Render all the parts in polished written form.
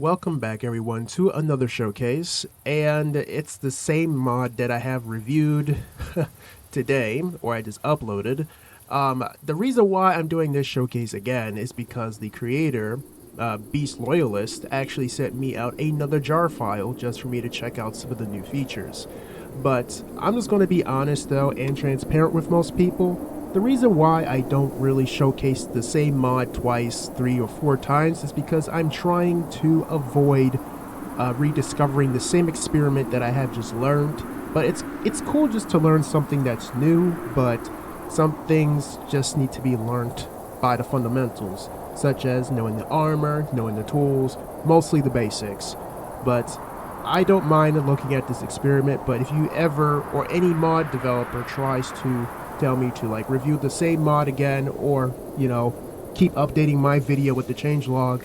Welcome back everyone to another showcase, and it's the same mod that I have reviewed today, or I just uploaded. The reason why I'm doing this showcase again is because the creator, Beast Loyalist, actually sent me out another jar file just for me to check out some of the new features. But I'm just going to be honest though and transparent with most people. The reason why I don't really showcase the same mod twice, 3 or 4 times is because I'm trying to avoid rediscovering the same experiment that I have just learned. But it's cool just to learn something that's new, but some things just need to be learned by the fundamentals, such as knowing the armor, knowing the tools, mostly the basics. But I don't mind looking at this experiment, but if you ever, or any mod developer tries to tell me to like review the same mod again, or keep updating my video with the changelog,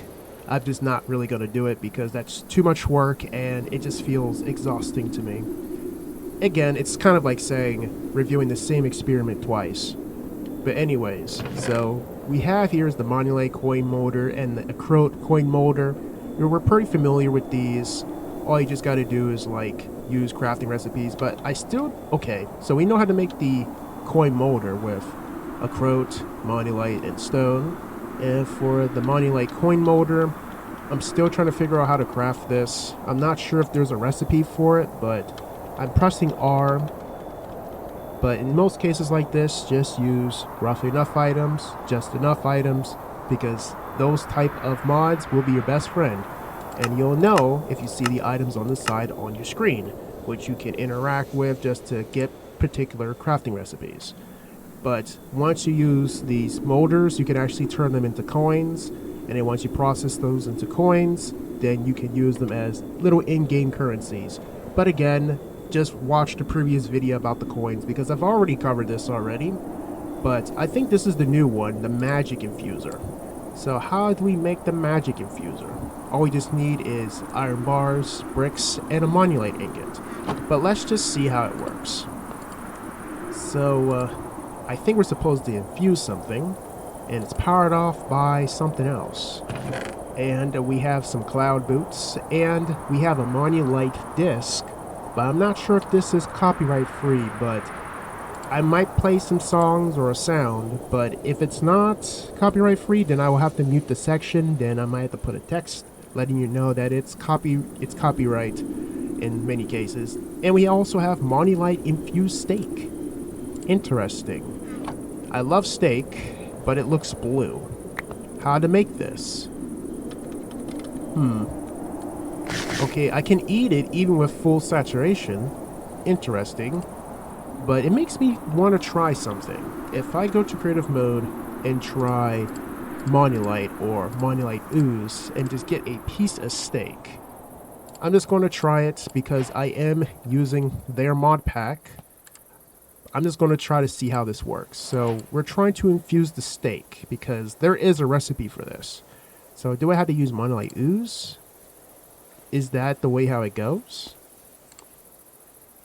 I'm just not really gonna do it because that's too much work and it just feels exhausting to me. Again, it's kind of like saying reviewing the same experiment twice. But anyways, so we have here is the Monulite coin molder and the Acrote coin molder. We're pretty familiar with these. All you just gotta do is like use crafting recipes, but okay, so we know how to make the coin molder with Acrote, Monulite, and stone. And for the Monulite coin molder, I'm still trying to figure out how to craft this. I'm not sure if there's a recipe for it, but I'm pressing R. But in most cases like this, just use roughly enough items, just enough items, because those type of mods will be your best friend. And you'll know if you see the items on the side on your screen, which you can interact with just to get particular crafting recipes. But once you use these molders, you can actually turn them into coins, and then once you process those into coins, then you can use them as little in-game currencies. But again, just watch the previous video about the coins because I've already covered this already. But I think this is the new one, the magic infuser. So how do we make the magic infuser? All we just need is iron bars, bricks, and a Monulite ingot. But let's just see how it works. So, I think we're supposed to infuse something, and it's powered off by something else. And we have some cloud boots, and we have a Monulite disc, but I'm not sure if this is copyright free, but I might play some songs or a sound, but if it's not copyright free, then I will have to mute the section, then I might have to put a text letting you know that it's copyright in many cases. And we also have Monulite infused steak. Interesting. I love steak, but it looks blue. How to make this? Okay, I can eat it even with full saturation. Interesting. But it makes me want to try something. If I go to creative mode and try Monulite or Monulite Ooze and just get a piece of steak, I'm just going to try it because I am using their mod pack. I'm just going to try to see how this works. So we're trying to infuse the steak because there is a recipe for this. So do I have to use Monulite Ooze? Is that the way how it goes?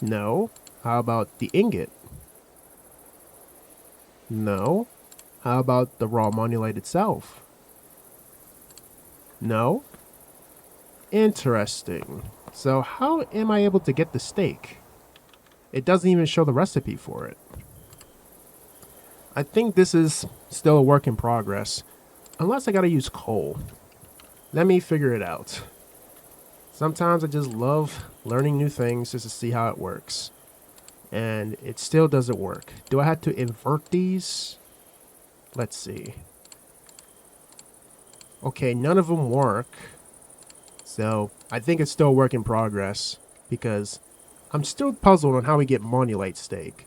No. How about the ingot? No. How about the raw Monulite itself? No. Interesting. So how am I able to get the steak? It doesn't even show the recipe for it. I think this is still a work in progress. Unless I gotta use coal. Let me figure it out. Sometimes I just love learning new things just to see how it works. And it still doesn't work. Do I have to invert these? Let's see. Okay, none of them work. So I think it's still a work in progress because I'm still puzzled on how we get Monulite steak.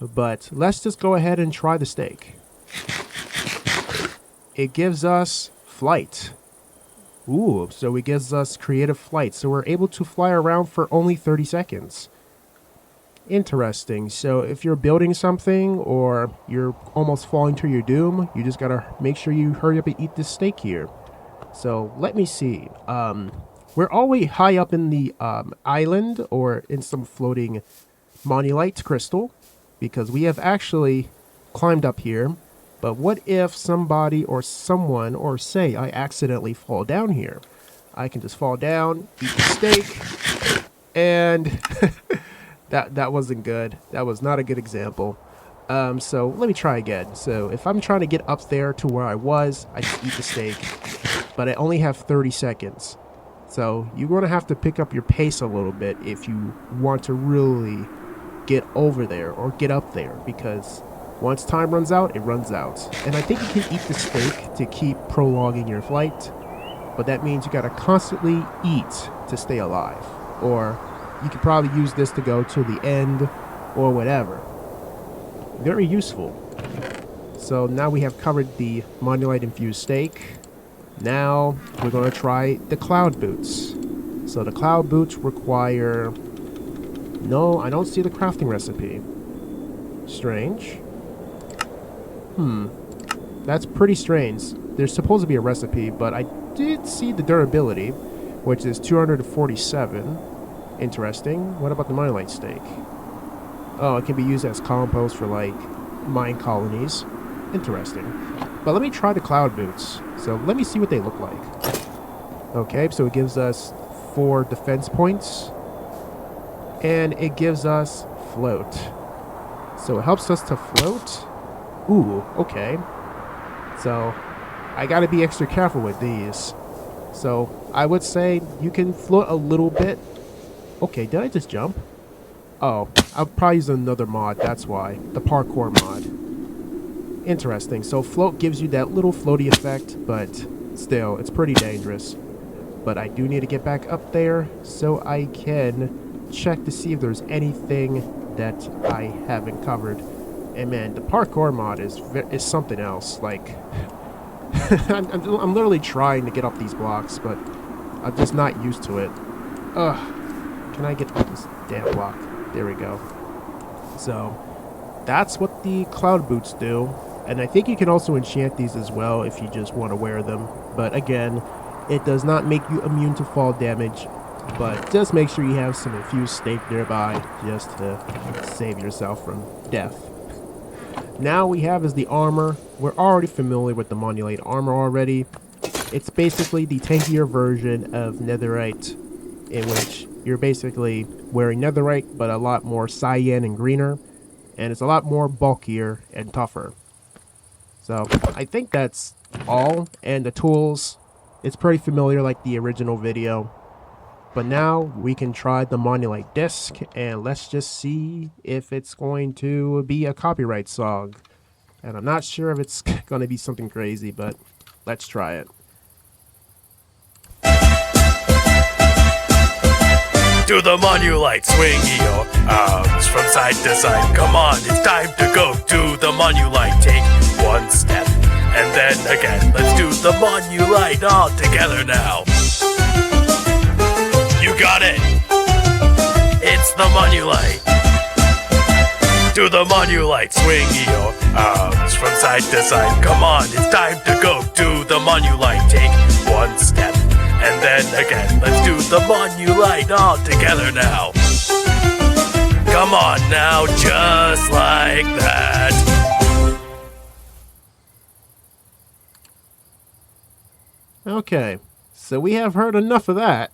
But let's just go ahead and try the steak. It gives us flight. Ooh, so it gives us creative flight. So we're able to fly around for only 30 seconds. Interesting. So if you're building something or you're almost falling to your doom, you just gotta make sure you hurry up and eat this steak here. So let me see. We're all the way high up in the island or in some floating Monulite crystal because we have actually climbed up here. But what if somebody or someone, or say I accidentally fall down here? I can just fall down, eat the steak, and that wasn't good. That was not a good example. So let me try again. So if I'm trying to get up there to where I was, I just eat the steak, but I only have 30 seconds. So you're going to have to pick up your pace a little bit if you want to really get over there or get up there, because once time runs out, it runs out. And I think you can eat the steak to keep prolonging your flight, but that means you got to constantly eat to stay alive. Or you could probably use this to go to the end or whatever. Very useful. So now we have covered the Monulite infused steak. Now we're going to try the cloud boots. So the cloud boots require... No, I don't see the crafting recipe. Strange. That's pretty strange. There's supposed to be a recipe, but I did see the durability, which is 247. Interesting. What about the Monulite steak? Oh, it can be used as compost for, like, mine colonies. Interesting. But let me try the cloud boots. So let me see what they look like. Okay, so it gives us 4 defense points. And it gives us float. So it helps us to float. Ooh, okay. So I gotta be extra careful with these. So I would say you can float a little bit. Okay, did I just jump? Oh, I'll probably use another mod, that's why. The parkour mod. Interesting. So float gives you that little floaty effect, but still, it's pretty dangerous. But I do need to get back up there so I can check to see if there's anything that I haven't covered. And man, the parkour mod is something else. Like, I'm literally trying to get up these blocks, but I'm just not used to it. Ugh. Can I get this damn block? There we go. So that's what the cloud boots do. And I think you can also enchant these as well if you just want to wear them. But again, it does not make you immune to fall damage. But just make sure you have some infused steak nearby just to save yourself from death. Now we have is the armor. We're already familiar with the Monulite armor already. It's basically the tankier version of netherite, in which you're basically wearing netherite, but a lot more cyan and greener, and it's a lot more bulkier and tougher. So I think that's all, and the tools, it's pretty familiar like the original video. But now we can try the Monulite disc, and let's just see if it's going to be a copyright song. And I'm not sure if it's going to be something crazy, but let's try it. Do the Monulite, swing your arms from side to side. Come on, it's time to go to the Monulite. Take one step, and then again. Let's do the Monulite all together now. You got it! It's the Monulite. Do the Monulite, swing your arms from side to side. Come on, it's time to go to the Monulite. Take one step, and then again. Let's do the Monulite all together now. Come on now, just like that. Okay, so we have heard enough of that.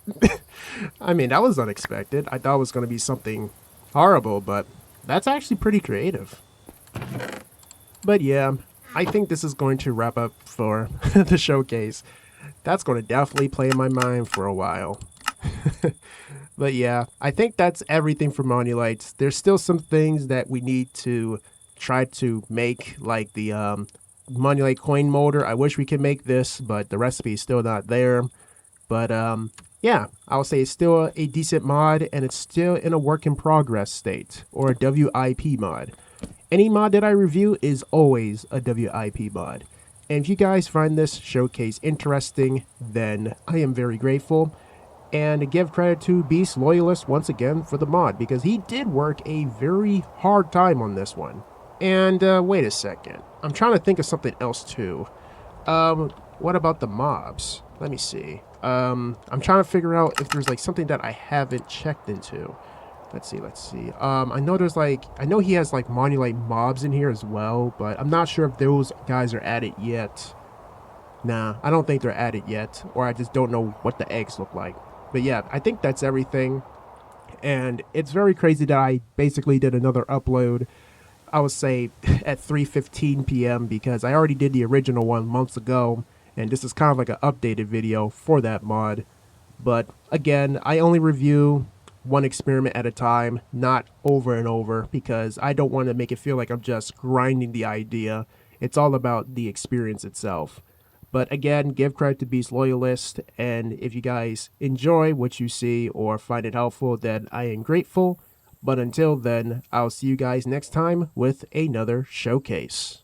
I mean, that was unexpected. I thought it was going to be something horrible, but that's actually pretty creative. But yeah, I think this is going to wrap up for the showcase. That's going to definitely play in my mind for a while. But yeah, I think that's everything for Monulites. There's still some things that we need to try to make, like the Monulite coin molder. I wish we could make this, but the recipe is still not there. But yeah, I'll say it's still a decent mod, and it's still in a work in progress state, or a WIP mod. Any mod that I review is always a WIP mod. And if you guys find this showcase interesting, then I am very grateful. And give credit to Beast Loyalist once again for the mod, because he did work a very hard time on this one. And wait a second, I'm trying to think of something else too. What about the mobs? Let me see. I'm trying to figure out if there's like something that I haven't checked into. Let's see. I know he has like Monulite mobs in here as well, but I'm not sure if those guys are added yet. Nah, I don't think they're at it yet, or I just don't know what the eggs look like. But yeah, I think that's everything. And it's very crazy that I basically did another upload, I would say at 3:15 p.m. because I already did the original one months ago, and this is kind of like an updated video for that mod. But again, I only review one experiment at a time, not over and over, because I don't want to make it feel like I'm just grinding the idea. It's all about the experience itself. But again, give credit to Beast Loyalist, and if you guys enjoy what you see or find it helpful, then I am grateful. But until then, I'll see you guys next time with another showcase.